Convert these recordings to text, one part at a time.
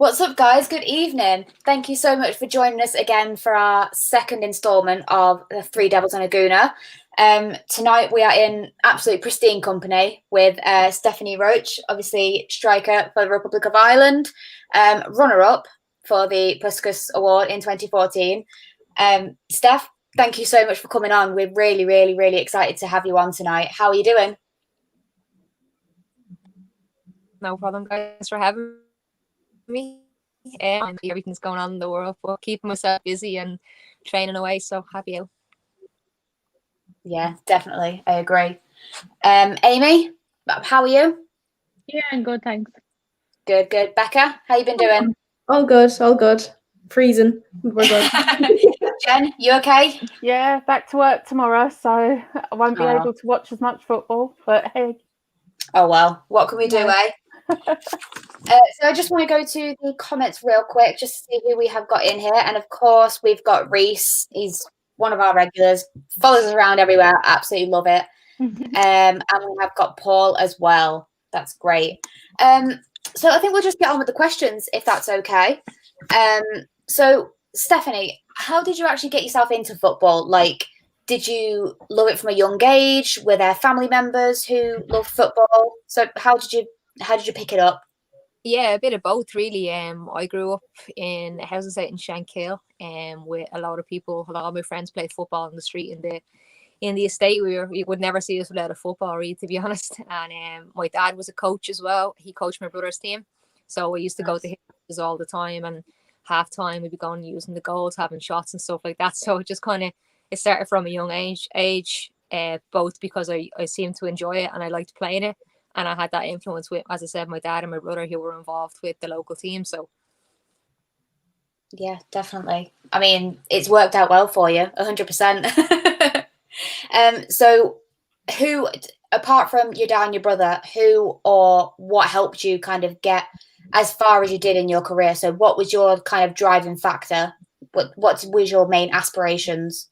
What's up, guys? Good evening. Thank you so much for joining us again for our second instalment of the Three Devils and a Gooner. Tonight we are in absolutely pristine company with Stephanie Roche, obviously striker for the Republic of Ireland, runner-up for the Puskas Award in 2014. Steph, thank you so much for coming on. We're really, really, really excited to have you on tonight. How are you doing? No problem, guys, for having me. Everything's going on in the world, but keeping myself busy and training away. So happy out. Yeah, definitely. I agree. Amy, how are you? Yeah, I'm good, thanks. Good, good. Becca, how you been doing? All good, all good. Freezing. We're good. Jen, you okay? Yeah, back to work tomorrow, so I won't be able to watch as much football, but hey. Oh, well, what can we do, eh? So I just want to go to the comments real quick, just to see who we have got in here. And of course, we've got Reese. He's one of our regulars, follows us around everywhere. Absolutely love it. And we have got Paul as well. That's great. So I think we'll just get on with the questions, if that's okay. So Stephanie, how did you actually get yourself into football? Like, did you love it from a young age? Were there family members who loved football? So how did you pick it up? Yeah, a bit of both, really. I grew up in a housing estate in Shankill, with a lot of people. A lot of my friends played football on the street in the estate. You would never see us without a football, really, to be honest. And my dad was a coach as well. He coached my brother's team, so I used to go to his all the time. And half time we'd be going using the goals, having shots and stuff like that. So it just kind of it started from a young age, both because I seemed to enjoy it and I liked playing it. And I had that influence with, as I said, my dad and my brother who were involved with the local team. So, yeah, definitely. I mean, it's worked out well for you, 100%. So, who, apart from your dad and your brother, who or what helped you kind of get as far as you did in your career? So, what was your kind of driving factor? What was your main aspirations?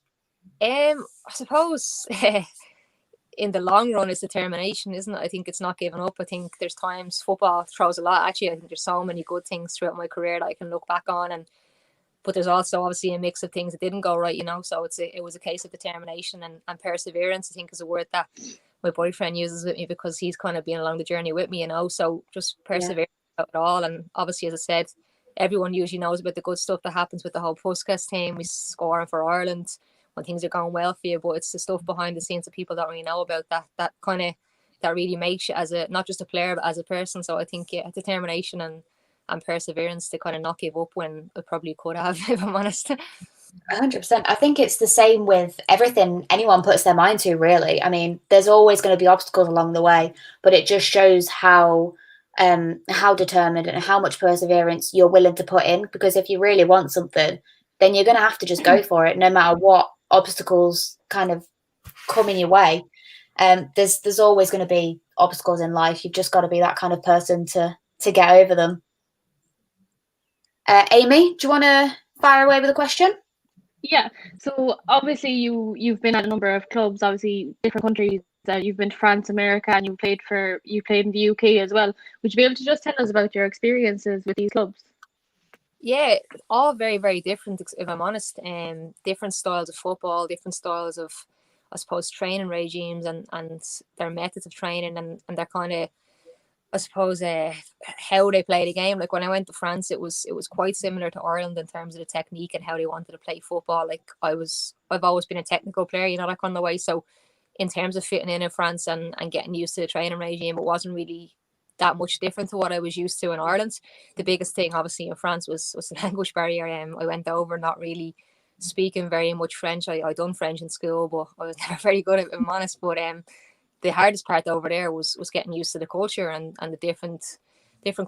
I suppose. In the long run, it's determination, isn't it? I think it's not giving up. I think there's times football throws a lot at you. I think there's so many good things throughout my career that I can look back on, but there's also obviously a mix of things that didn't go right, so it was a case of determination and perseverance. I think is a word that my boyfriend uses with me because he's kind of been along the journey with me, so just persevere about it all. And obviously, as I said, everyone usually knows about the good stuff that happens with the whole Puskas team. We scoring for Ireland when things are going well for you, but it's the stuff behind the scenes that people don't really know about that really makes you as a not just a player but as a person. So I think determination and perseverance to kind of not give up when I probably could have, if I'm honest. 100%. I think it's the same with everything anyone puts their mind to, really. I mean, there's always going to be obstacles along the way, but it just shows how determined and how much perseverance you're willing to put in, because if you really want something, then you're going to have to just go for it, no matter what obstacles kind of come in your way. There's always going to be obstacles in life. You've just got to be that kind of person to get over them. Amy, do you want to fire away with a question? Yeah. So obviously you've been at a number of clubs, obviously different countries. You've been to France, America, and you played in the UK as well. Would you be able to just tell us about your experiences with these clubs? Yeah, all very, very different, if I'm honest. Different styles of football, different styles of, I suppose, training regimes and their methods of training and their kind of, I suppose, how they play the game. Like when I went to France, it was quite similar to Ireland in terms of the technique and how they wanted to play football. Like I've always been a technical player, that kind of way. So in terms of fitting in France and getting used to the training regime, it wasn't really that much different to what I was used to in Ireland. The biggest thing obviously in France was the language barrier. I went over not really speaking very much French. I done French in school, but I was never very good at it, if I'm honest. But the hardest part over there was getting used to the culture and the different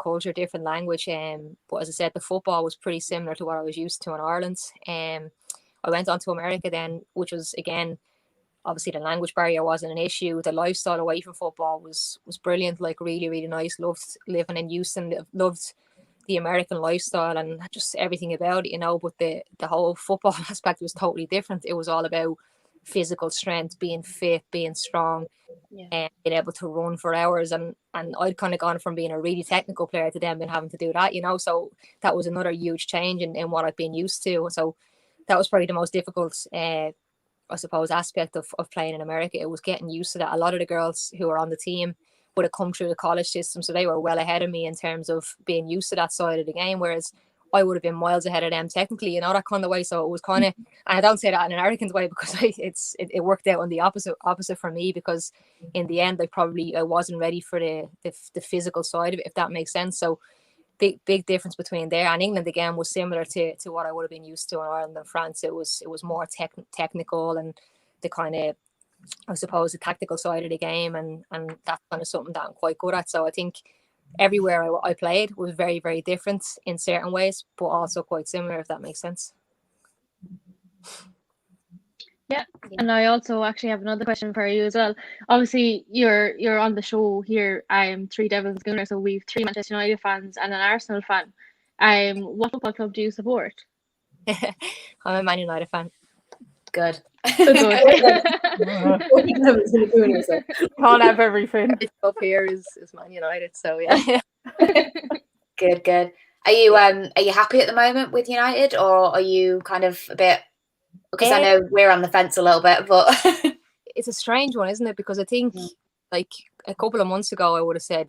culture, different language. But as I said, the football was pretty similar to what I was used to in Ireland. I went on to America then, which was again, obviously the language barrier wasn't an issue. The lifestyle away from football was brilliant, like really, really nice. Loved living in Houston, loved the American lifestyle and just everything about it, But the whole football aspect was totally different. It was all about physical strength, being fit, being strong, and being able to run for hours. And I'd kind of gone from being a really technical player to then been having to do that, so that was another huge change in what I've been used to. So that was probably the most difficult I suppose aspect of playing in America. It was getting used to that. A lot of the girls who were on the team would have come through the college system, so they were well ahead of me in terms of being used to that side of the game, whereas I would have been miles ahead of them technically, that kind of way. So it was kind of, and I don't say that in an arrogant way, because it worked out on the opposite for me, because in the end I wasn't ready for the physical side of it, if that makes sense. So big difference between there and England. Again, was similar to what I would have been used to in Ireland and France. It was more technical, and the kind of, I suppose, the tactical side of the game, and that's kind of something that I'm quite good at. So I think everywhere I played was very, very different in certain ways, but also quite similar, if that makes sense. Yeah, and I also actually have another question for you as well. Obviously, you're on the show here. I'm Three Devils Gooner, so we've 3 Manchester United fans and an Arsenal fan. What football club do you support? I'm a Man United fan. Good. Good. Can't have everything. Up here is Man United, so yeah. Good. Are you happy at the moment with United, or are you kind of a bit? Because I know we're on the fence a little bit, but it's a strange one, isn't it? Because I think like a couple of months ago, I would have said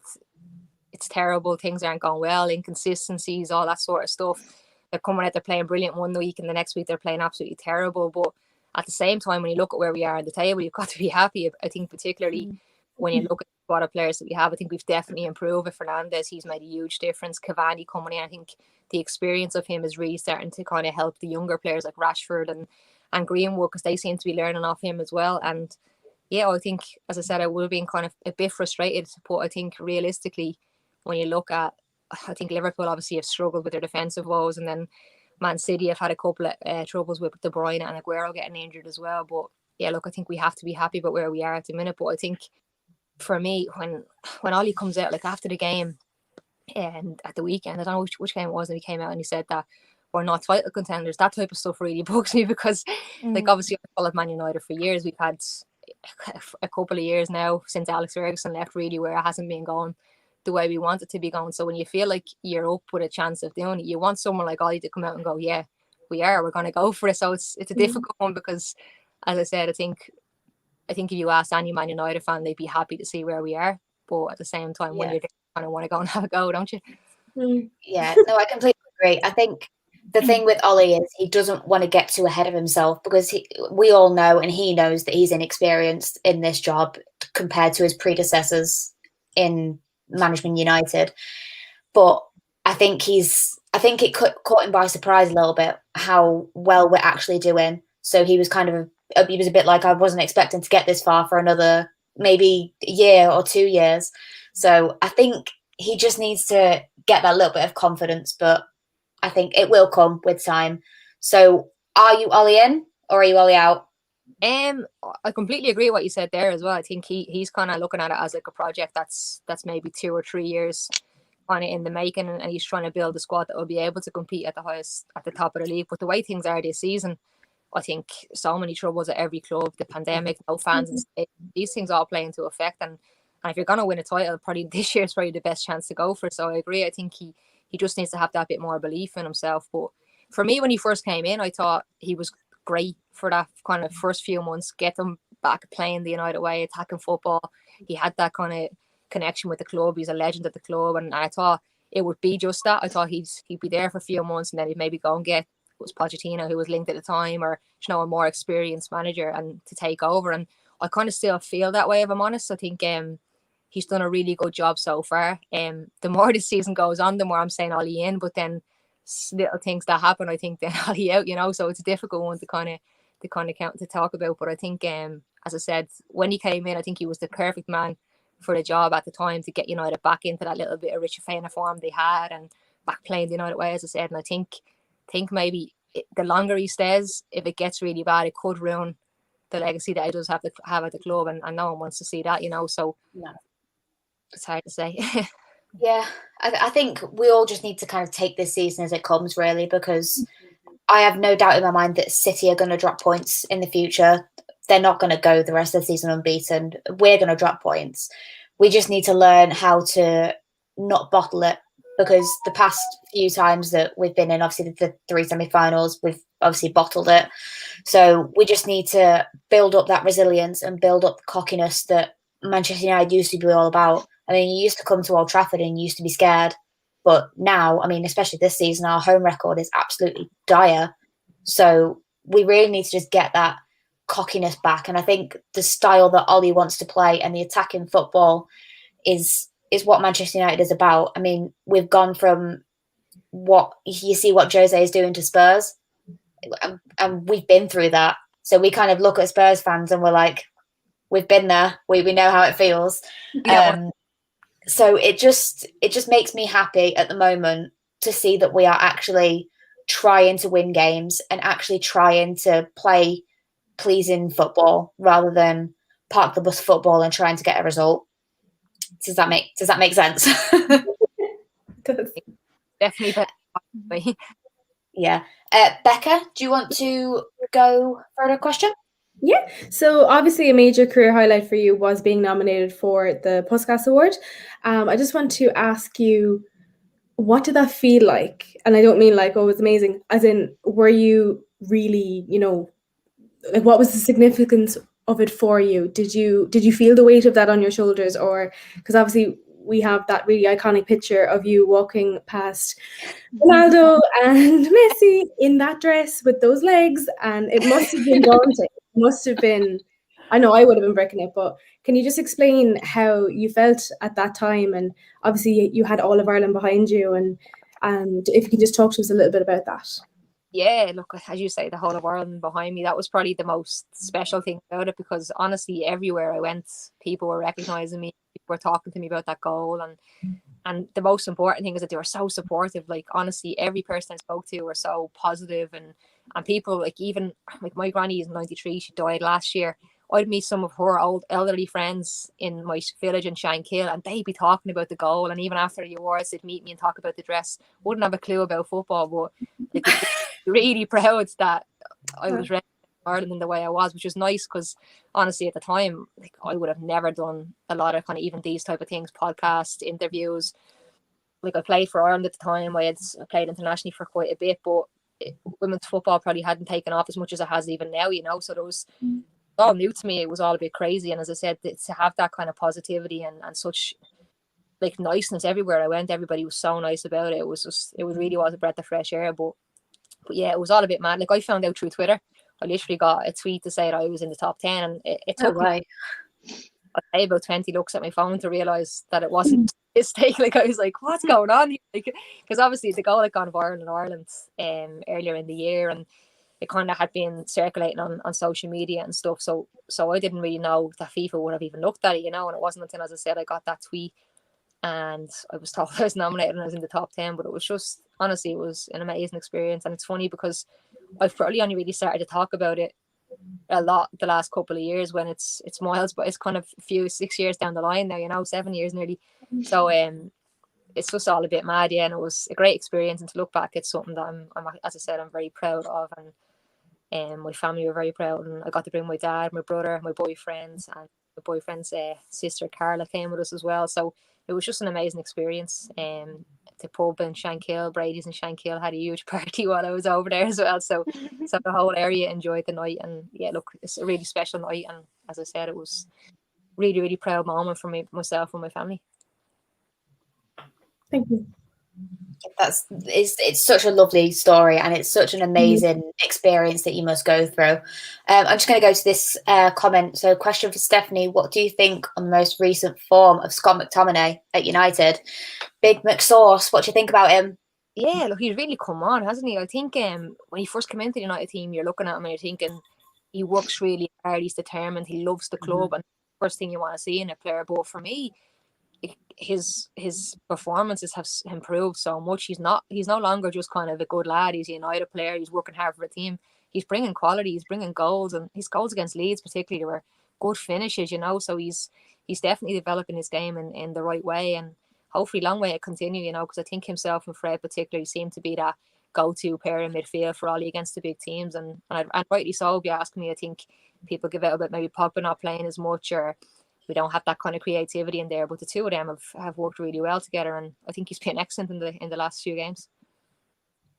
it's terrible, things aren't going well, inconsistencies, all that sort of stuff. They're coming out, they're playing brilliant one week, and the next week they're playing absolutely terrible. But at the same time, when you look at where we are on the table, you've got to be happy. I think particularly when you look at the squad of players that we have, I think we've definitely improved. With Fernandez, he's made a huge difference. Cavani coming in, I think the experience of him is really starting to kind of help the younger players like Rashford and Greenwood, because they seem to be learning off him as well. And yeah, I think, as I said, I would have been kind of a bit frustrated, but I think realistically, when you look at, I think Liverpool obviously have struggled with their defensive woes, and then Man City have had a couple of troubles with De Bruyne and Aguero getting injured as well. But yeah, look, I think we have to be happy about where we are at the minute. But I think for me, when Ollie comes out, like after the game and at the weekend, I don't know which game it was, and he came out and he said that we're not title contenders, that type of stuff really bugs me, because like obviously I followed Man United for years. We've had a couple of years now since Alex Ferguson left, really, where it hasn't been going the way we want it to be going. So when you feel like you're up with a chance of doing it, you want someone like Ollie to come out and go, yeah, we're going to go for it. So it's a difficult one, because as I said, I think if you ask any Man United fan, they'd be happy to see where we are. But at the same time, when you're there, you kind of want to go and have a go, don't you? Yeah, no, I completely agree. I think the thing with Ollie is he doesn't want to get too ahead of himself, because we all know, and he knows, that he's inexperienced in this job compared to his predecessors in Management United. But I think it caught him by surprise a little bit how well we're actually doing. So he was a bit like, I wasn't expecting to get this far for another maybe a year or 2 years. So I think he just needs to get that little bit of confidence, but I think it will come with time. So are you Ollie in, or are you Ollie out? I completely agree with what you said there as well. I think he's kind of looking at it as like a project that's maybe 2 or 3 years kind of in the making, and he's trying to build a squad that will be able to compete at the top of the league. But the way things are this season, I think so many troubles at every club, the pandemic, no fans, and these things all play into effect. And if you're going to win a title, probably this year is probably the best chance to go for it. So I agree. I think he just needs to have that bit more belief in himself. But for me, when he first came in, I thought he was great for that kind of first few months, get them back playing the United way, attacking football. He had that kind of connection with the club. He's a legend at the club, and I thought it would be just that. I thought he'd be there for a few months, and then he'd maybe go and get, it was Pochettino who was linked at the time, or a more experienced manager, and to take over. And I kind of still feel that way, if I'm honest. I think he's done a really good job so far. The more the season goes on, the more I'm saying Ollie in, but then little things that happen, I think, then Ollie out, so it's a difficult one to kind of count to talk about. But I think as I said, when he came in, I think he was the perfect man for the job at the time, to get United back into that little bit of Richard Fana form they had, and back playing the United way, as I said. And I think maybe the longer he stays, if it gets really bad, it could ruin the legacy that he does have at the club, and no one wants to see that, so it's hard to say. Yeah, I think we all just need to kind of take this season as it comes, really, because I have no doubt in my mind that City are going to drop points in the future. they're not going to go the rest of the season unbeaten. We're going to drop points. We just need to learn how to not bottle it, because the past few times that we've been in, obviously the 3 semi-finals, we've obviously bottled it. So we just need to build up that resilience and build up the cockiness that Manchester United used to be all about. I mean, you used to come to Old Trafford and you used to be scared. But now, I mean, especially this season, our home record is absolutely dire. So we really need to just get that cockiness back. And I think the style that Ollie wants to play and the attacking football is what Manchester United is about. I mean, we've gone from what you see what Jose is doing to Spurs, and we've been through that. So we kind of look at Spurs fans and we're like, we've been there. We know how it feels. Yeah. So it just makes me happy at the moment to see that we are actually trying to win games and actually trying to play pleasing football rather than park the bus football and trying to get a result. Does that make sense? Definitely better. Yeah. Becca, do you want to go for a question? Yeah, so obviously a major career highlight for you was being nominated for the Puskas Award. I just want to ask you, what did that feel like? And I don't mean like, oh, it was amazing. As in, were you really, like, what was the significance of it for you? Did you feel the weight of that on your shoulders? Or, because obviously we have that really iconic picture of you walking past Ronaldo and Messi in that dress with those legs, and it must have been daunting. It must have been, I know I would have been breaking it, but can you just explain how you felt at that time? And obviously you had all of Ireland behind you, and if you can just talk to us a little bit about that. Yeah, look, as you say, the whole of Ireland behind me, that was probably the most special thing about it, because honestly, everywhere I went, people were recognising me, people were talking to me about that goal, and the most important thing is that they were so supportive. Like, honestly, every person I spoke to were so positive, and people, like, even like my granny is 93, she died last year. I'd meet some of her old elderly friends in my village in Shankill, and they'd be talking about the goal, and even after the awards they'd meet me and talk about the dress. Wouldn't have a clue about football, but like, really proud that I was representing Ireland in the way I was, which was nice, because honestly at the time, like, I would have never done a lot of kind of even these type of things, podcasts, interviews. Like, I played for Ireland at the time. I played internationally for quite a bit, but women's football probably hadn't taken off as much as it has even now, so there was all new to me. It was all a bit crazy, and as I said, to have that kind of positivity and such like niceness everywhere I went, everybody was so nice about it. It really was a breath of fresh air. But yeah, it was all a bit mad. Like, I found out through Twitter. I literally got a tweet to say that I was in the top 10, and it took me, I'd say, about 20 looks at my phone to realise that it wasn't a mistake. Like, I was like, what's going on here? Like, because obviously the goal had gone viral in Ireland earlier in the year, and it kind of had been circulating on social media and stuff. So I didn't really know that FIFA would have even looked at it, and it wasn't until, as I said, I got that tweet and I was told I was nominated and I was in the top 10. But it was just, honestly, it was an amazing experience. And it's funny because I've probably only really started to talk about it a lot the last couple of years, when it's miles, but it's kind of 6 years down the line now, 7 years nearly. So it's just all a bit mad, yeah. And it was a great experience, and to look back, it's something that I'm as I said, I'm very proud of, and my family were very proud. And I got to bring my dad, my brother, my boyfriend, and my boyfriend's sister Carla came with us as well. So it was just an amazing experience. The pub in Shankill, Brady's in Shankill, had a huge party while I was over there as well. So the whole area enjoyed the night, and yeah, look, it's a really special night. And as I said, it was really, really proud moment for myself and my family. Thank you. It's such a lovely story, and it's such an amazing experience that you must go through. I'm just going to go to this comment. So, question for Stephanie: what do you think on the most recent form of Scott McTominay at United? Big McSauce, what do you think about him? Yeah, look, he's really come on, hasn't he? I think when he first came into the United team, you're looking at him and you're thinking he works really hard, he's determined, he loves the club, and first thing you want to see in a player. But for me, his performances have improved so much. He's no longer just kind of a good lad. He's a United player. He's working hard for a team. He's bringing quality. He's bringing goals, and his goals against Leeds particularly were good finishes. So he's definitely developing his game in the right way, and hopefully long way to continue. Because I think himself and Fred particularly seem to be that go-to pair in midfield for Ollie against the big teams, and rightly so. If you ask me, I think people give out about maybe Pogba not playing as much, or we don't have that kind of creativity in there. But the two of them have worked really well together, and I think he's been excellent in the last few games.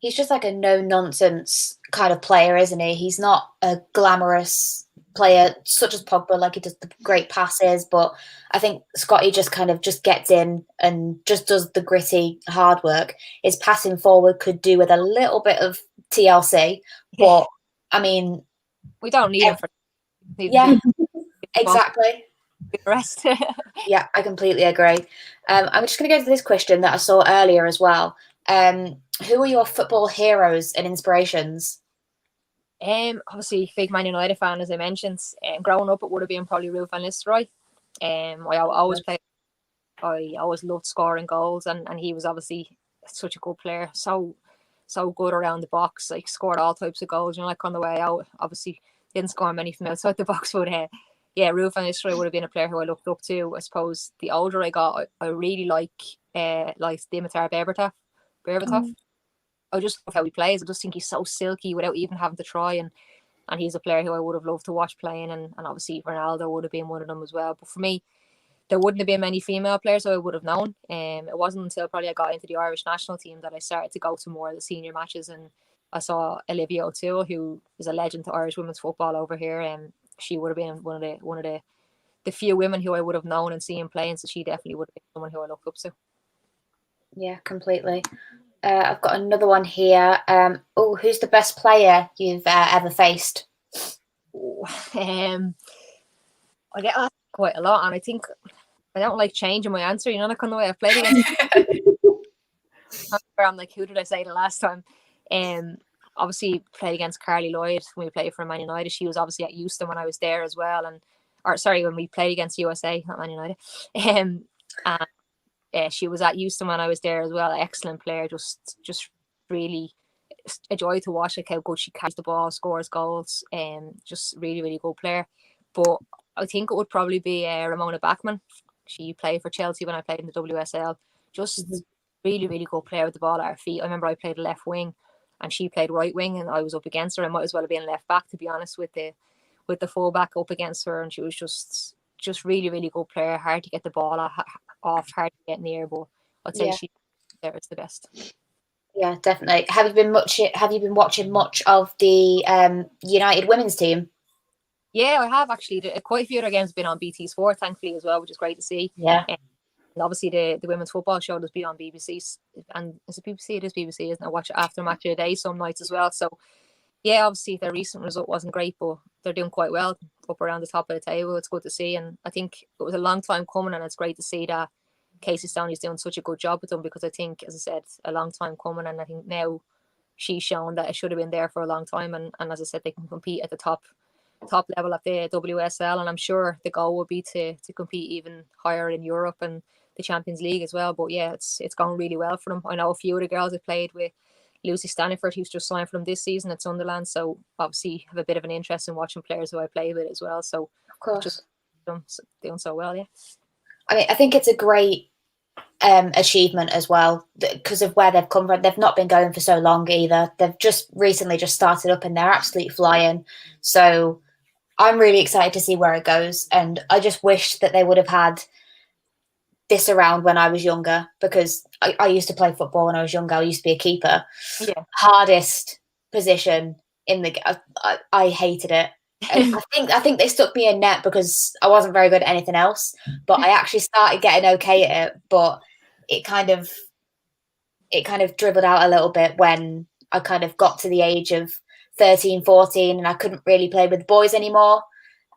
He's just like a no-nonsense kind of player, isn't he? He's not a glamorous player such as Pogba, like he does the great passes, but I think Scotty just kind of just gets in and just does the gritty hard work. His passing forward could do with a little bit of TLC, but I mean, we don't need him for exactly. The rest. Yeah, I completely agree. I'm just going to go to this question that I saw earlier as well. Who are your football heroes and inspirations? Obviously, big Man United fan, as I mentioned. Growing up, it would have been probably Ruth van Nistelrooy. I always played. I always loved scoring goals, and he was obviously such a good player. So good around the box. Like scored all types of goals. Like on the way out, obviously didn't score many from outside the box, but yeah, Ruth van Nistelrooy would have been a player who I looked up to. I suppose the older I got, I really like Dimitar Berbatov. I just love how he plays. I just think he's so silky without even having to try, and he's a player who I would have loved to watch playing, and obviously Ronaldo would have been one of them as well. But for me, there wouldn't have been many female players I would have known. It wasn't until probably I got into the Irish national team that I started to go to more of the senior matches, and I saw Olivia O'Toole, who is a legend to Irish women's football over here, and she would have been one of the few women who I would have known and seen playing. So she definitely would have been someone who I looked up to. Yeah, completely. I've got another one here. Who's the best player you've ever faced? I get asked quite a lot, and I think I don't like changing my answer. That kind of way I've played against. I'm like, who did I say the last time? Obviously played against Carly Lloyd when we played for Man United. She was obviously at Euston when I was there as well, when we played against USA, not Man United. She was at Euston when I was there as well. Excellent player, just really a joy to watch. Like how good she carries the ball, scores goals, just really really good player. But I think it would probably be Ramona Bachmann. She played for Chelsea when I played in the WSL. Just really really good player with the ball at her feet. I remember I played left wing, and she played right wing, and I was up against her. I might as well have been left back, to be honest, with the full back up against her, and she was just really really good player. Hard to get the ball off, hard to get near, but I'd say she there is the best. Yeah, definitely. Have you been watching much of the United women's team? Yeah, I have actually. Quite a few other games have been on BT Sport, thankfully, as well, which is great to see. Yeah. And obviously the women's football show does be on BBC, and is it BBC? It is BBC, isn't it? I watch it after match of the day some nights as well. So yeah, obviously their recent result wasn't great, but they're doing quite well up around the top of the table. It's good to see, and I think it was a long time coming, and it's great to see that Casey Stoney's doing such a good job with them, because I think, as I said, a long time coming, and I think now she's shown that it should have been there for a long time, and as I said, they can compete at the top level of the WSL, and I'm sure the goal will be to compete even higher in Europe and the Champions League as well. But yeah, it's going really well for them. I know a few of the girls have played with Lucy Staniford, who's just signed for them this season at Sunderland, so obviously have a bit of an interest in watching players who I play with as well. So of course, just doing so well. Yeah, I mean, I think it's a great achievement as well, because of where they've come from. They've not been going for so long either. They've just recently started up, and they're absolutely flying. So I'm really excited to see where it goes, and I just wish that they would have had this around when I was younger, because I used to play football when I was younger. I used to be a keeper. Yeah. Hardest position in the I hated it. I think they stuck me in net because I wasn't very good at anything else, but I actually started getting okay at it. But it kind of dribbled out a little bit when I kind of got to the age of 13, 14, and I couldn't really play with boys anymore.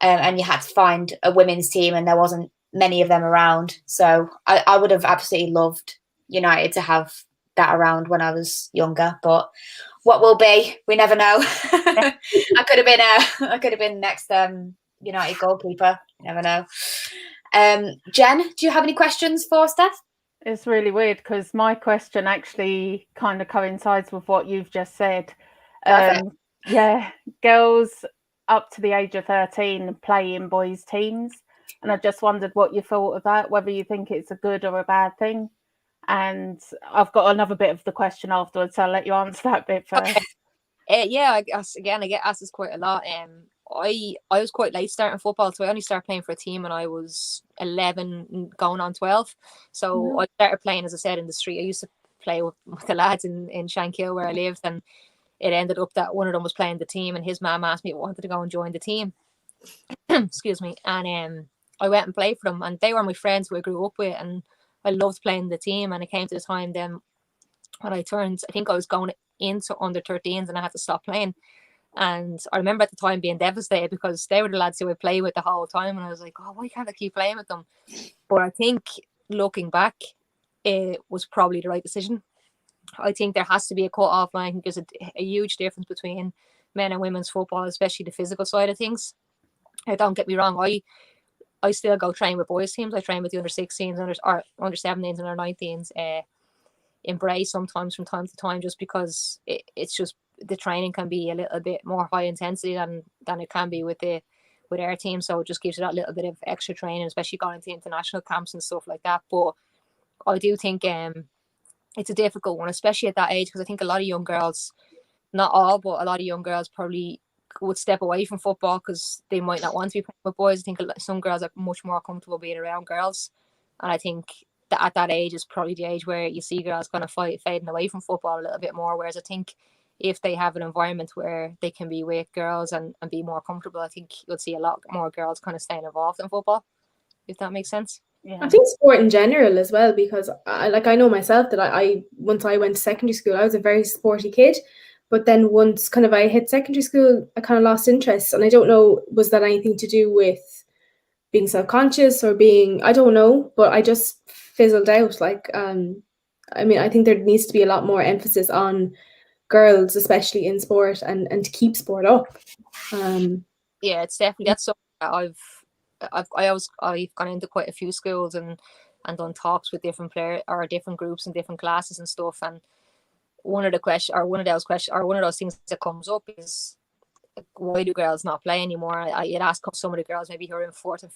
And you had to find a women's team, and there wasn't many of them around. So I would have absolutely loved United to have that around when I was younger, but what will be, we never know. I could have been next United goalkeeper. You never know. Jen, do you have any questions for Steph? It's really weird because my question actually kind of coincides with what you've just said. Yeah, girls up to the age of 13 play in boys' teams, and I just wondered what you thought of that, whether you think it's a good or a bad thing. And I've got another bit of the question afterwards, so I'll let you answer that bit first. Okay. Yeah, I get asked this quite a lot. I was quite late starting football, so I only started playing for a team when I was 11 going on 12. So I started playing, as I said, in the street. I used to play with the lads in Shankill where I lived, and it ended up that one of them was playing the team, and his mum asked me if I wanted to go and join the team. Excuse me. And I went and played for them, and they were my friends who I grew up with, and I loved playing the team. And it came to the time then when I think I was going into under 13s and I had to stop playing. And I remember at the time being devastated because they were the lads who I played with the whole time, and I was like, oh, why can't I keep playing with them? But I think looking back, it was probably the right decision. I think there has to be a cut-off line. I think there's a huge difference between men and women's football, especially the physical side of things. Don't get me wrong, I still go train with boys teams. I train with the under 16s, under 17s and under 19s in Bray sometimes from time to time, just because it's just the training can be a little bit more high intensity than it can be with our team. So it just gives you that little bit of extra training, especially going to international camps and stuff like that. But I do think it's a difficult one, especially at that age, because I think a lot of young girls, not all, but a lot of young girls probably would step away from football because they might not want to be playing with boys. I think some girls are much more comfortable being around girls, and I think that at that age is probably the age where you see girls kind of fading away from football a little bit more. Whereas I think if they have an environment where they can be with girls and be more comfortable, I think you'll see a lot more girls kind of staying involved in football, if that makes sense. Yeah. I think sport in general as well, because I know myself that I once I went to secondary school, I was a very sporty kid. But then once kind of I hit secondary school, I kind of lost interest. And I don't know, was that anything to do with being self-conscious or being, I don't know, but I just fizzled out. Like, I mean, I think there needs to be a lot more emphasis on girls, especially in sport, and to keep sport up. Yeah, it's definitely, that's something that I've gone into quite a few schools and done talks with different players or different groups and different classes and stuff. And one of those things that comes up is, why do girls not play anymore? You'd ask some of the girls maybe who are in 4th and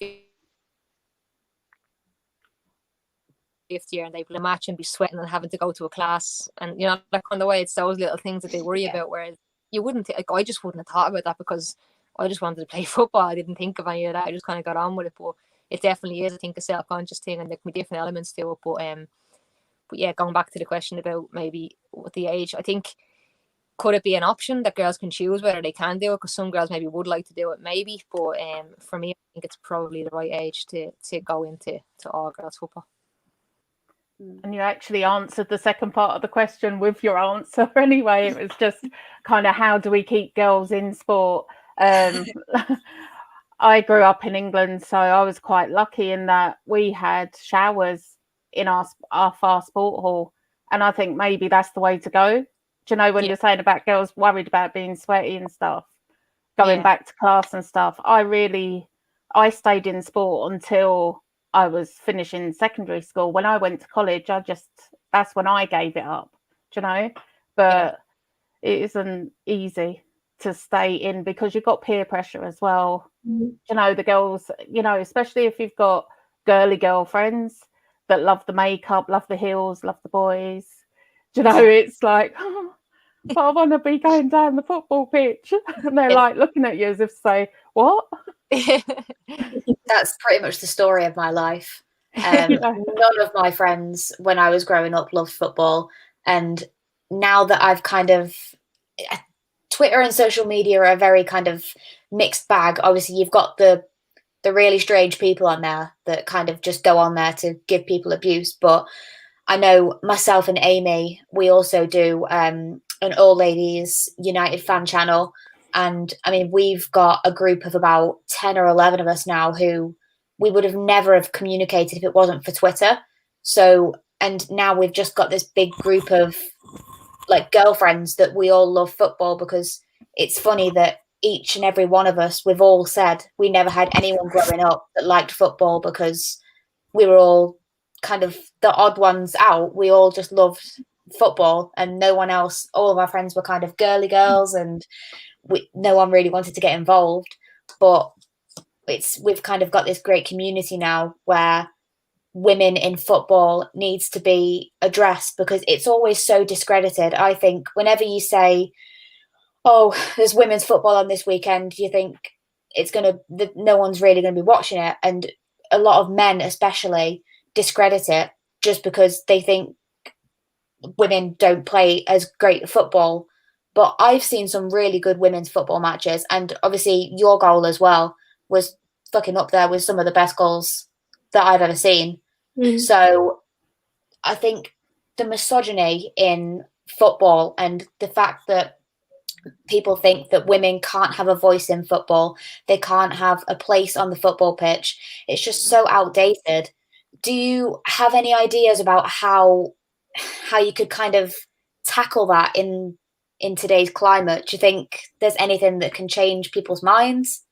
5th year, and they play a match and be sweating and having to go to a class, and like on the way, it's those little things that they worry about. Whereas you wouldn't, I just wouldn't have thought about that because I just wanted to play football. I didn't think of any of that. I just kind of got on with it. But it definitely is, I think, a self-conscious thing, and there can be different elements to it. But yeah, going back to the question about maybe with the age, I think, could it be an option that girls can choose whether they can do it? Because some girls maybe would like to do it, maybe. But for me, I think it's probably the right age to go into all girls football. And you actually answered the second part of the question with your answer anyway. It was just kind of, how do we keep girls in sport? I grew up in England, so I was quite lucky in that we had showers in our far sport hall, and I think maybe that's the way to go. Do you know, when you're saying about girls worried about being sweaty and stuff, going back to class and stuff, I stayed in sport until I was finishing secondary school. When I went to college, that's when I gave it up, do you know? But it isn't easy to stay in because you've got peer pressure as well. You know, the girls, especially if you've got girly girlfriends that love the makeup, love the heels, love the boys. Do you know, it's like, but I want to be going down the football pitch. And they're like looking at you as if to say, what? That's pretty much the story of my life. None of my friends when I was growing up loved football. And now that I've kind of, Twitter and social media are a very kind of mixed bag. Obviously, you've got the really strange people on there that kind of just go on there to give people abuse. But I know myself and Amy, we also do an all ladies United fan channel. And I mean, we've got a group of about 10 or 11 of us now who we would have never have communicated if it wasn't for Twitter. So, and now we've just got this big group of like girlfriends that we all love football, because it's funny that each and every one of us, we've all said we never had anyone growing up that liked football because we were all kind of the odd ones out. We all just loved football and no one else. All of our friends were kind of girly girls and no one really wanted to get involved. But we've kind of got this great community now where women in football needs to be addressed, because it's always so discredited. I think whenever you say, oh, there's women's football on this weekend, you think, no one's really going to be watching it, and a lot of men especially discredit it just because they think women don't play as great football. But I've seen some really good women's football matches, and obviously your goal as well was fucking up there with some of the best goals that I've ever seen. So I think the misogyny in football and the fact that people think that women can't have a voice in football, they can't have a place on the football pitch, it's just so outdated. Do you have any ideas about how you could kind of tackle that in today's climate? Do you think there's anything that can change people's minds?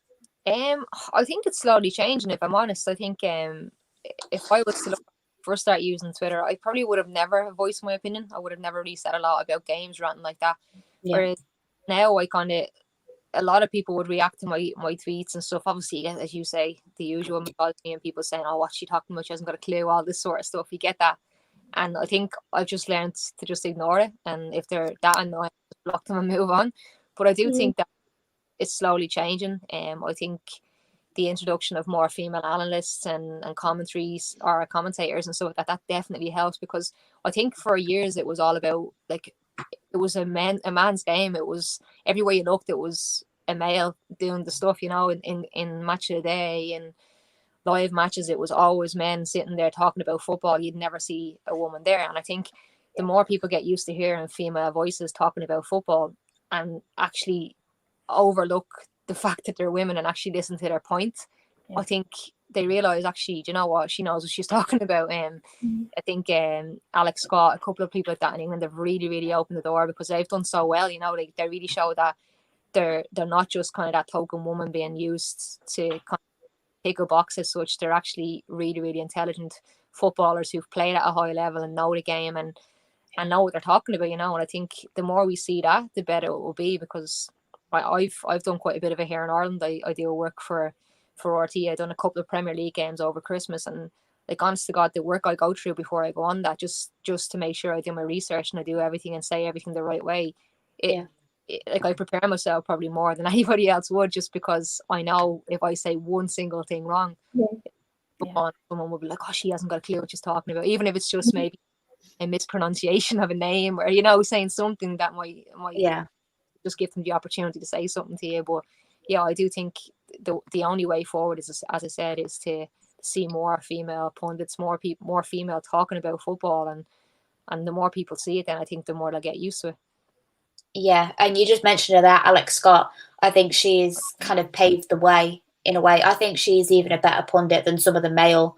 I think it's slowly changing, if I'm honest. I think if I was to first start using Twitter, I probably would have never voiced my opinion. I would have never really said a lot about games or anything like that. Yeah. Whereas now a lot of people would react to my tweets and stuff. Obviously, as you say, the usual misogyny and people saying, oh, what's she talking about? She hasn't got a clue, all this sort of stuff. You get that. And I think I've just learned to just ignore it. And if they're that annoying, just block them and move on. But I do think that it's slowly changing. I think the introduction of more female analysts and commentaries or commentators and stuff like that definitely helps, because I think for years it was all about, like, it was a man's game. It was everywhere you looked, it was a male doing the stuff, you know, in Match of the Day and live matches, it was always men sitting there talking about football. You'd never see a woman there. And I think the more people get used to hearing female voices talking about football and actually overlook the fact that they're women and actually listen to their point, I think they realise, actually, do you know what, she knows what she's talking about. I think Alex Scott, a couple of people like that in England, have really, really opened the door, because they've done so well, you know. They really show that they're not just kind of that token woman being used to kind of pick a box as such. They're actually really, really intelligent footballers who've played at a high level and know the game and know what they're talking about, you know. And I think the more we see that, the better it will be, because I've done quite a bit of it here in Ireland. I do work for RT. I've done a couple of Premier League games over Christmas, and like, honest to God, the work I go through before I go on that, just to make sure I do my research and I do everything and say everything the right way. Like, I prepare myself probably more than anybody else would, just because I know if I say one single thing wrong, someone will be like, oh, she hasn't got a clue what she's talking about, even if it's just maybe a mispronunciation of a name, or, you know, saying something that might just give them the opportunity to say something to you. But yeah, I do think the only way forward is, as I said, is to see more female pundits, more female talking about football, and the more people see it, then I think the more they'll get used to it. Yeah, and you just mentioned that Alex Scott. I think she's kind of paved the way in a way. I think she's even a better pundit than some of the male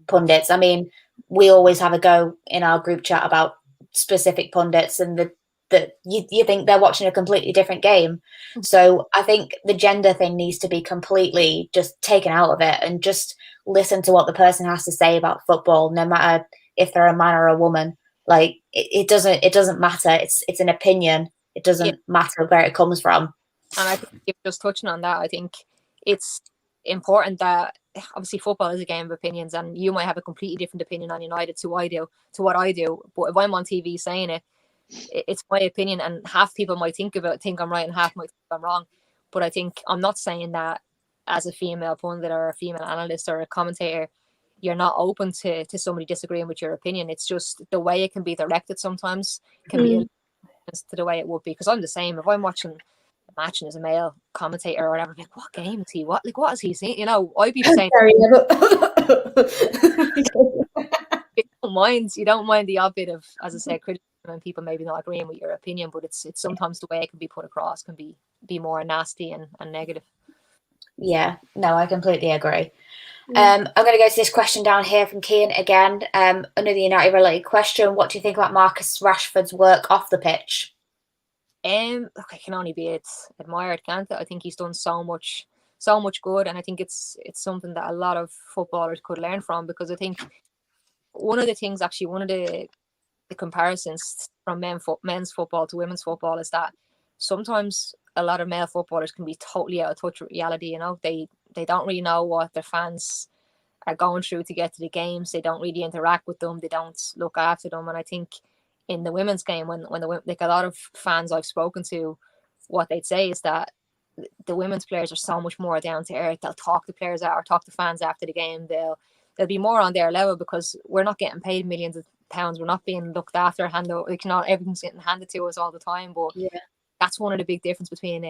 pundits. I mean, we always have a go in our group chat about specific pundits, and that you think they're watching a completely different game. So I think the gender thing needs to be completely just taken out of it, and just listen to what the person has to say about football, no matter if they're a man or a woman. Like, it doesn't matter. It's an opinion. It doesn't matter where it comes from. And I think, if just touching on that, I think it's important that, obviously, football is a game of opinions, and you might have a completely different opinion on United to what I do. But if I'm on TV saying it, it's my opinion, and half people might think I'm right and half might think I'm wrong. But I think I'm not saying that as a female pundit or a female analyst or a commentator, you're not open to somebody disagreeing with your opinion. It's just the way it can be directed sometimes can be to the way it would be. Because I'm the same. If I'm watching a match and there's a male commentator or whatever, I'm like, what game is he? What is he saying? You know, I'd be saying, you don't mind the odd bit of, as I said, criticism and people maybe not agreeing with your opinion, but it's sometimes the way it can be put across can be more nasty and negative. Yeah, no, I completely agree. I'm going to go to this question down here from Kian again. Another United related question. What do you think about Marcus Rashford's work off the pitch? Look, it can only be admired, can't it? I think he's done so much good, and I think it's something that a lot of footballers could learn from, because I think one of the comparisons from men's football to women's football is that sometimes a lot of male footballers can be totally out of touch with reality. You know, they don't really know what their fans are going through to get to the games. They don't really interact with them. They don't look after them. And I think in the women's game, when like a lot of fans I've spoken to, what they'd say is that the women's players are so much more down to earth. They'll talk to players or talk to fans after the game. They'll be more on their level because we're not getting paid millions of pounds. We're not being looked after. Like not everything's getting handed to us all the time. But that's one of the big difference between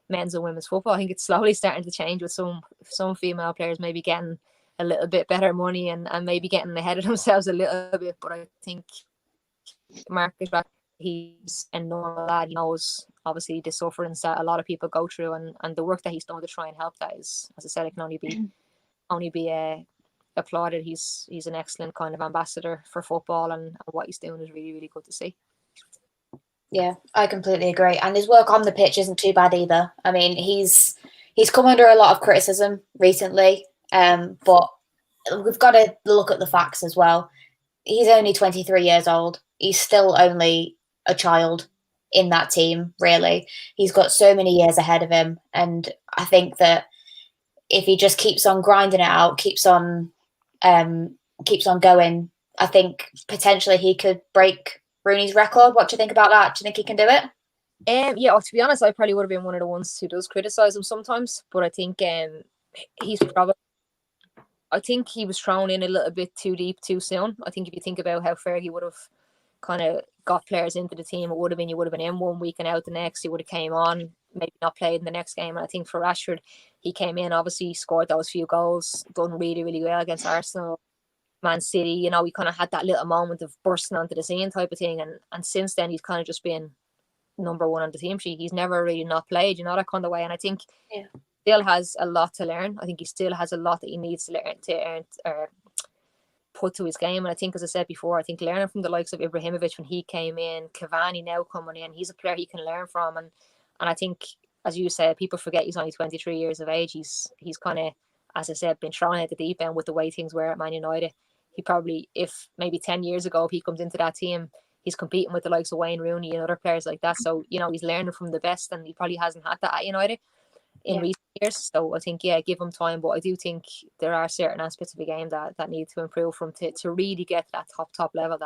men's and women's football. I think it's slowly starting to change with some female players maybe getting a little bit better money and maybe getting ahead of themselves a little bit. But I think Marcus, he's a normal lad. He knows obviously the sufferings that a lot of people go through, and the work that he's done to try and help that is, as I said, it can only be applauded. He's an excellent kind of ambassador for football, and what he's doing is really, really good to see. Yeah, I completely agree. And his work on the pitch isn't too bad either. I mean, he's come under a lot of criticism recently, but we've got to look at the facts as well. He's only 23 years old. He's still only a child in that team, really. He's got so many years ahead of him. And I think that if he just keeps on grinding it out, keeps on going, I think potentially he could break Rooney's record. What do you think about that? Do you think he can do it? Yeah, to be honest, I probably would have been one of the ones who does criticise him sometimes, but I think I think he was thrown in a little bit too deep too soon. I think if you think about how Fergie would have kind of got players into the team, you would have been in 1 week and out the next. He would have came on, maybe not played in the next game. And I think for Rashford, he came in, obviously scored those few goals, done really, really well against Arsenal, Man City. You know, he kind of had that little moment of bursting onto the scene type of thing. And since then, he's kind of just been number one on the team sheet. He's never really not played, you know, that kind of way. And I think still has a lot to learn. I think he still has a lot that he needs to learn to put to his game. And I think, as I said before, I think learning from the likes of Ibrahimovic when he came in, Cavani now coming in, he's a player he can learn from. And I think, as you said, people forget he's only 23 years of age. He's kind of, as I said, been thrown at the deep end with the way things were at Man United. He probably, if maybe 10 years ago, if he comes into that team, he's competing with the likes of Wayne Rooney and other players like that. So, you know, he's learning from the best, and he probably hasn't had that at United in recent years. So I think, give him time. But I do think there are certain aspects of the game that need to improve from to really get to that top level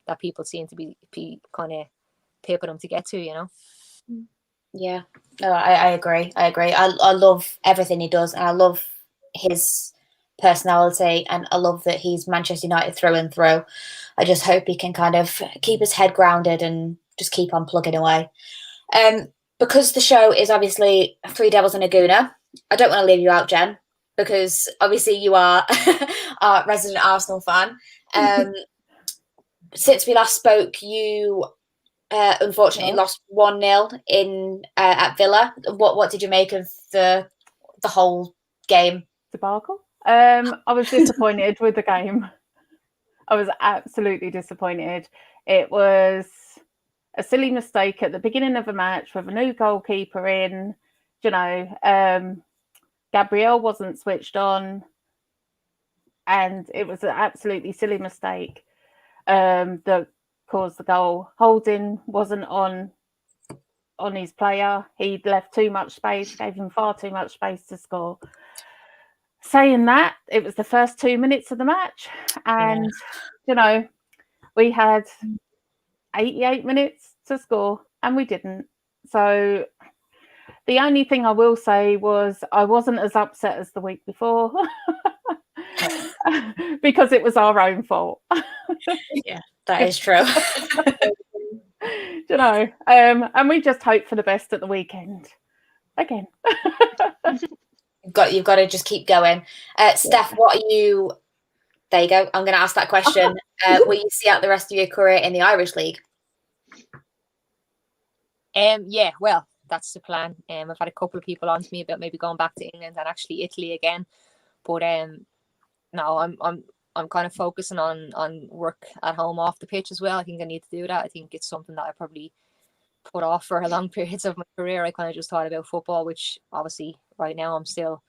that people seem to be kind of pipping him to get to, you know? Yeah, no, I agree. I love everything he does, and I love his personality, and I love that he's Manchester United through and through. I just hope he can kind of keep his head grounded and just keep on plugging away. Because the show is obviously Three Devils and a Gooner, I don't want to leave you out, Jen, because obviously you are our resident Arsenal fan. Since we last spoke, you unfortunately lost 1-0 in at Villa. What did you make of the whole game debacle? I was disappointed with the game. I was absolutely disappointed. It was a silly mistake at the beginning of a match with a new goalkeeper in. You know, Gabrielle wasn't switched on, and it was an absolutely silly mistake that caused the goal. Holding wasn't on his player. He'd left too much space, gave him far too much space to score. Saying that, it was the first 2 minutes of the match, and you know, we had 88 minutes to score and we didn't. So the only thing I will say was I wasn't as upset as the week before because it was our own fault. Yeah, that is true. You know, and we just hope for the best at the weekend again. You've got to just keep going. Steph, what are you? There you go. I'm going to ask that question. Will you see out the rest of your career in the Irish League? Yeah, well, that's the plan. I've had a couple of people on to me about maybe going back to England and actually Italy again, but no, I'm kind of focusing on work at home off the pitch as well. I think I need to do that. I think it's something that I probably put off for a long periods of my career. I kind of just thought about football, which obviously right now I'm still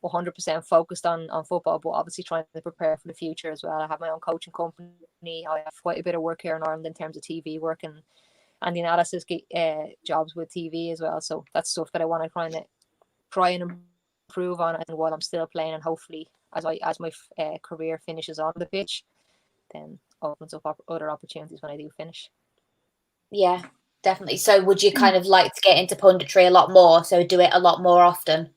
100% focused on football, but obviously trying to prepare for the future as well. I have my own coaching company. I have quite a bit of work here in Ireland in terms of TV work and the analysis jobs with TV as well. So that's stuff that I want to try and improve on, and while I'm still playing, and hopefully as my career finishes on the pitch, then opens up other opportunities when I do finish. Yeah, definitely. So would you kind of like to get into punditry a lot more? So do it a lot more often?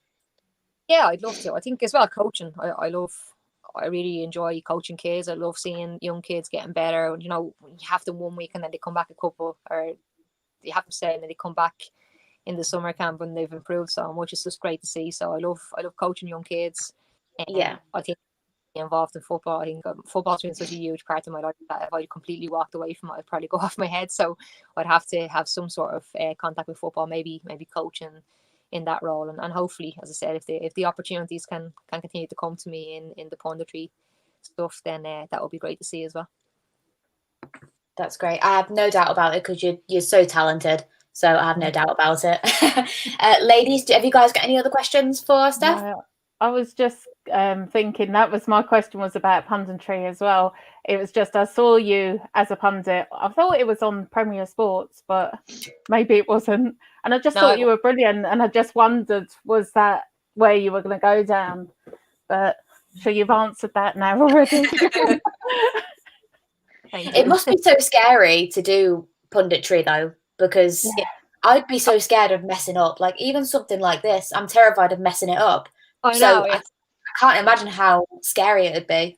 Yeah, I'd love to. I think as well coaching. I really enjoy coaching kids. I love seeing young kids getting better. You know, you have them 1 week and then they come back a couple, or you have to say, and then they come back in the summer camp and they've improved so much. It's just great to see. So I love coaching young kids. Yeah. I think involved in football. I think football's been such a huge part of my life that if I completely walked away from it, I'd probably go off my head. So I'd have to have some sort of contact with football, maybe coaching in that role, and hopefully, as I said, if the opportunities can continue to come to me in the punditry stuff, then that would be great to see as well. That's great. I have no doubt about it because you're so talented. So I have no doubt about it. Ladies, have you guys got any other questions for Steph? No, I was just thinking that was my question was about punditry as well. It was just I saw you as a pundit. I thought it was on Premier Sports, but maybe it wasn't. And I just thought you were brilliant. And I just wondered, was that where you were going to go down? But sure, you've answered that now already. It must be so scary to do punditry though, because I'd be so scared of messing up. Like even something like this, I'm terrified of messing it up. I can't imagine how scary it would be.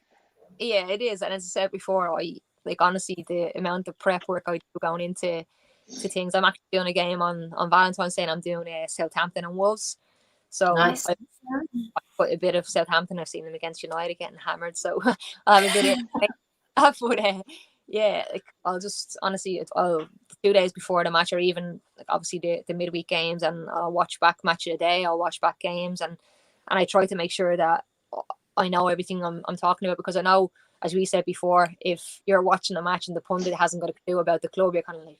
Yeah, it is. And as I said before, I honestly the amount of prep work I do going into things. I'm actually doing a game on Valentine's Day, and I'm doing Southampton and Wolves. So nice. I put a bit of Southampton. I've seen them against United getting hammered, so I have a bit of. But yeah, I'll just honestly, 2 days before the match, or even obviously the midweek games, and I'll watch back match of the day. I'll watch back games, and I try to make sure that I know everything I'm talking about, because I know, as we said before, if you're watching a match and the pundit hasn't got a clue about the club, you're kind of like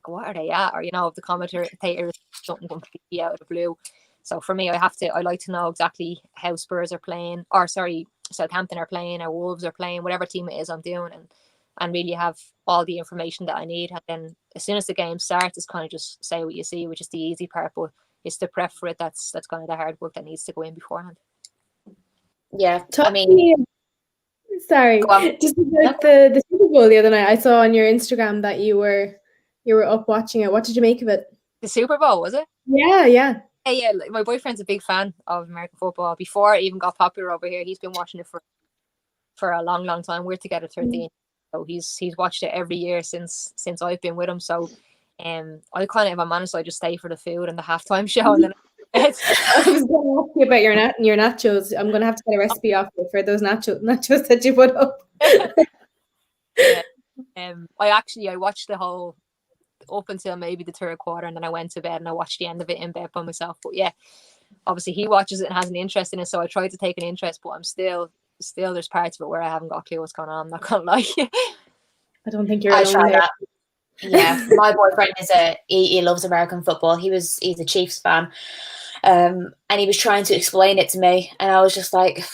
what are they at? Or if the commentator is something completely out of the blue. So for me, I like to know exactly how Spurs are playing, or sorry, Southampton are playing, or Wolves are playing, whatever team it is I'm doing, and really have all the information that I need. And then as soon as the game starts, it's kind of just say what you see, which is the easy part, but it's the prep for it that's kind of the hard work that needs to go in beforehand. Yeah, I mean, sorry, just like the Super Bowl the other night, I saw on your Instagram that you were up watching it. What did you make of it? The Super Bowl, was it? Yeah. Yeah, my boyfriend's a big fan of American football. Before it even got popular over here, he's been watching it for a long, long time. We're together 13, so he's watched it every year since I've been with him. So, I kind of, if I'm honest, I just stay for the food and the halftime show, and then I was going to ask you about your nachos. I'm going to have to get a recipe off you for those nachos that you put up. Yeah, I watched the whole up until maybe the third quarter, and then I went to bed and I watched the end of it in bed by myself. But yeah, obviously he watches it and has an interest in it, so I tried to take an interest, but I'm still there's parts of it where I haven't got a clue what's going on. I'm not gonna lie. I don't think you're I alone try there. that. Yeah, my boyfriend is he loves American football. He's a Chiefs fan, and he was trying to explain it to me, and I was just like,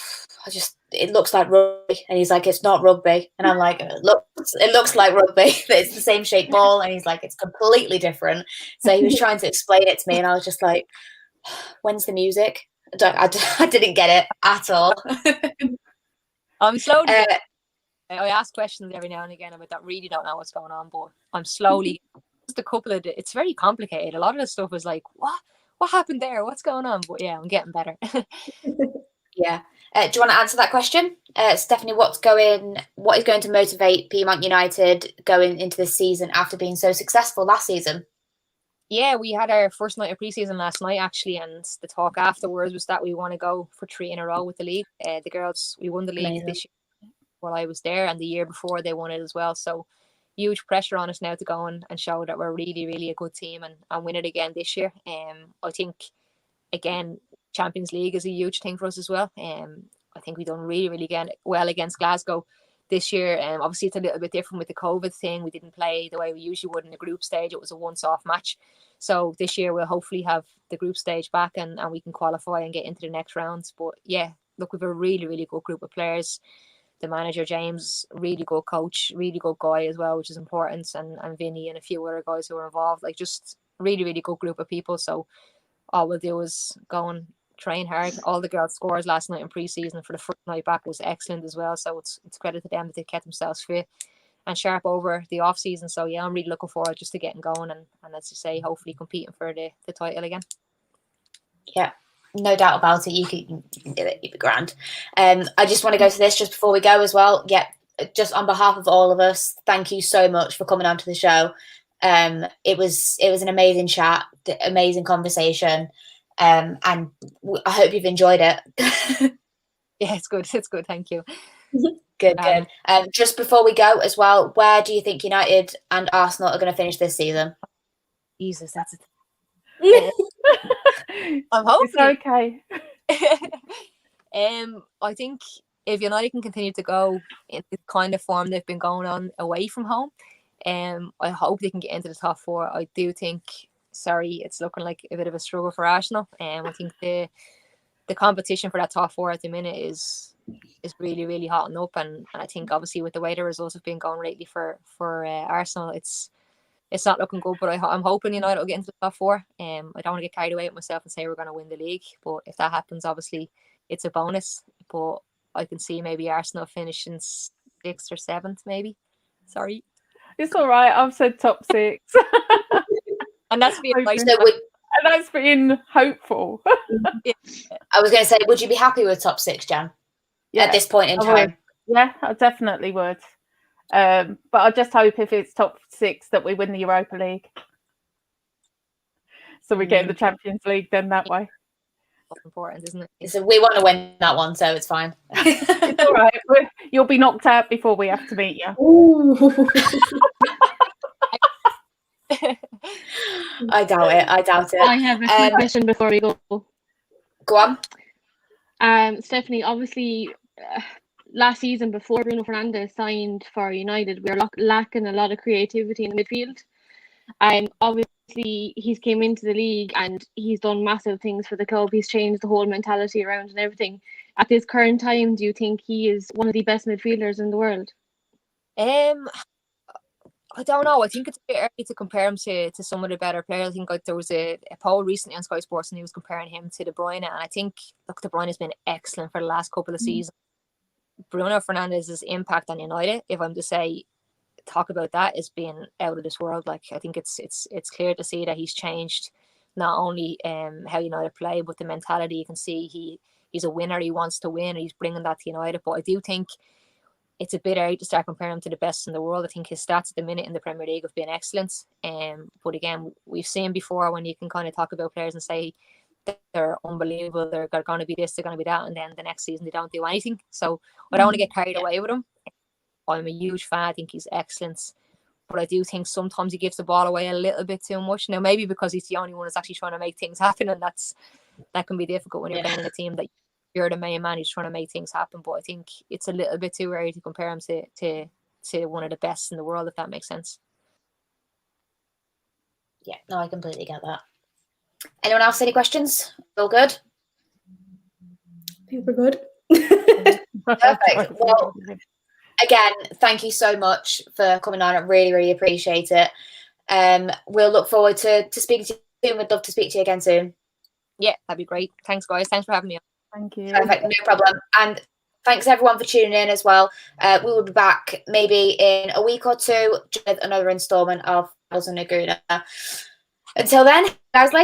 it looks like rugby, and he's like, it's not rugby, and I'm like, it looks like rugby, but it's the same shaped ball, and he's like, it's completely different. So he was trying to explain it to me, and I was just like, when's the music? I didn't get it at all. I'm slowly. I ask questions every now and again about that. Really don't know what's going on, but I'm slowly. Just a couple of. It's very complicated. A lot of the stuff is like, what happened there? What's going on? But yeah, I'm getting better. Yeah. Do you want to answer that question, Stephanie? What is going to motivate Piedmont United going into this season after being so successful last season? Yeah, we had our first night of pre-season last night actually, and the talk afterwards was that we want to go for 3 in a row with the league. The girls, we won the league this year while I was there, and the year before they won it as well. So huge pressure on us now to go and show that we're really, really a good team and win it again this year. I think again, Champions League is a huge thing for us as well. I think we've done really, really well against Glasgow this year. Obviously, it's a little bit different with the COVID thing. We didn't play the way we usually would in the group stage. It was a once-off match. So this year we'll hopefully have the group stage back and we can qualify and get into the next rounds. But yeah, look, we've a really, really good group of players. The manager, James, really good coach, really good guy as well, which is important. And Vinny and a few other guys who are involved. Like just really, really good group of people. So all we'll do is go and train hard. All the girls' scores last night in pre-season for the first night back was excellent as well. So it's credit to them that they kept themselves fit. sharp over the off season. So yeah, I'm really looking forward just to getting going and as you say, hopefully competing for the title again. Yeah, no doubt about it. You can do it. You'll be grand. I just want to go to this just before we go as well. Yeah, just on behalf of all of us, thank you so much for coming onto the show. It was an amazing chat, amazing conversation, and I hope you've enjoyed it. Yeah, it's good. It's good. Thank you. Good. Just before we go as well, where do you think United and Arsenal are going to finish this season? Jesus, that's it. I'm hoping It's okay. I think if United can continue to go in the kind of form they've been going on away from home, I hope they can get into the top 4. I do think, it's looking like a bit of a struggle for Arsenal. I think the competition for that top 4 at the minute is really, really hotting up, and I think obviously with the way the results have been going lately for Arsenal, it's not looking good. But I'm hoping United will get into the top 4. I don't want to get carried away with myself and say we're going to win the league, but if that happens, obviously it's a bonus. But I can see maybe Arsenal finishing 6th or 7th, maybe. Sorry. It's all right. I've said top 6. And that's being nice. And that's being hopeful. I was going to say, would you be happy with top 6, Jan? Yeah, at this point in time? would. Yeah, I definitely would. But I just hope if it's top 6 that we win the Europa League. So we get in the Champions League then that way. That's important, isn't it? So we want to win that one, so it's fine. It's all right. You'll be knocked out before we have to meet you. I doubt it. I have a quick question before we go. Go on. Stephanie, obviously, last season before Bruno Fernandes signed for United, we were lacking a lot of creativity in the midfield. Obviously, he's came into the league and he's done massive things for the club. He's changed the whole mentality around and everything. At this current time, do you think he is one of the best midfielders in the world? I don't know. I think it's a bit early to compare him to some of the better players. I think there was a poll recently on Sky Sports and he was comparing him to De Bruyne. And I think, De Bruyne has been excellent for the last couple of seasons. Bruno Fernandes' impact on United, if I'm to talk about that, has been out of this world. Like, I think it's clear to see that he's changed not only how United play, but the mentality. You can see he's a winner. He wants to win. And he's bringing that to United. But I do think it's a bit early to start comparing him to the best in the world. I think his stats at the minute in the Premier League have been excellent. But again, we've seen before when you can kind of talk about players and say they're unbelievable, they're going to be this, they're going to be that, and then the next season they don't do anything. So I don't want to get carried away with him. I'm a huge fan. I think he's excellent. But I do think sometimes he gives the ball away a little bit too much. Now, maybe because he's the only one that's actually trying to make things happen, and that can be difficult when you're playing in a team that you're the main man who's trying to make things happen. But I think it's a little bit too early to compare him to one of the best in the world, if that makes sense. Yeah, no, I completely get that. Anyone else any questions? All good? I think we're good. Perfect. Well, again, thank you so much for coming on. I really, really appreciate it. We'll look forward to speaking to you soon. We'd love to speak to you again soon. Yeah, that'd be great. Thanks, guys. Thanks for having me on. Thank you. Perfect, no problem. And thanks everyone for tuning in as well. We will be back maybe in a week or two with another instalment of Gooner. Until then, guys, later.